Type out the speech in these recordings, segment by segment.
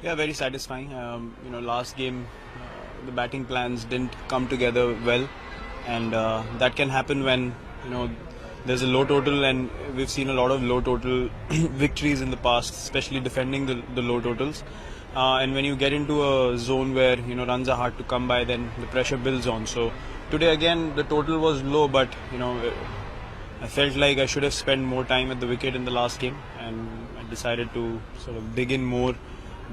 Yeah, very satisfying. Last game, the batting plans didn't come together well, and that can happen when there's a low total, and we've seen a lot of low total victories in the past, especially defending the low totals. And when you get into a zone where runs are hard to come by, then the pressure builds on. So today again the total was low, but I felt like I should have spent more time at the wicket in the last game, and I decided to sort of dig in more,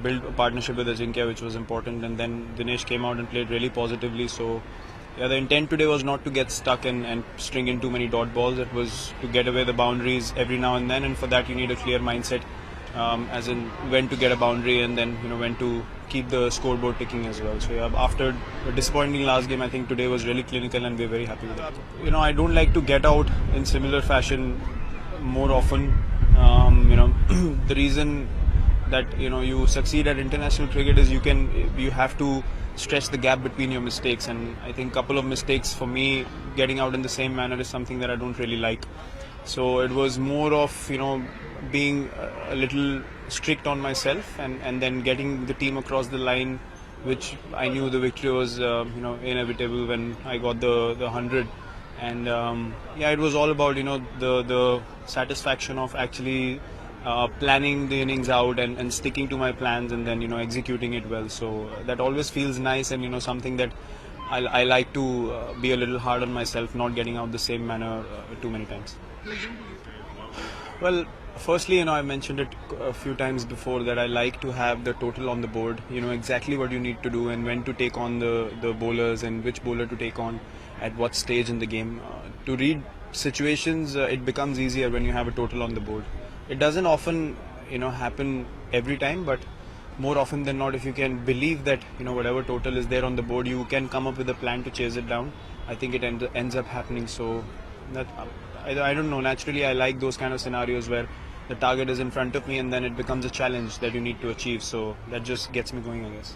build a partnership with Ajinkya, which was important, and then Dinesh came out and played really positively. So yeah, the intent today was not to get stuck and string in too many dot balls. It was to get away the boundaries every now and then, and for that you need a clear mindset, as in when to get a boundary and then when to keep the scoreboard ticking as well. So yeah, after a disappointing last game, I think today was really clinical and we're very happy with it. I don't like to get out in similar fashion more often. The reason that you succeed at international cricket is you have to stretch the gap between your mistakes, and I think a couple of mistakes for me getting out in the same manner is something that I don't really like. So it was more of being a little strict on myself, and then getting the team across the line, which I knew the victory was inevitable when I got the 100. And it was all about the satisfaction of actually planning the innings out and sticking to my plans, and then executing it well. So that always feels nice, and something that I like to be a little hard on myself, not getting out the same manner too many times. Well, firstly, I mentioned it a few times before that I like to have the total on the board, exactly what you need to do and when to take on the bowlers and which bowler to take on at what stage in the game. To read situations, it becomes easier when you have a total on the board. It doesn't often, happen every time, but more often than not, if you can believe that, whatever total is there on the board, you can come up with a plan to chase it down. I think it ends up happening. So that I don't know. Naturally, I like those kind of scenarios where the target is in front of me and then it becomes a challenge that you need to achieve. So that just gets me going, I guess.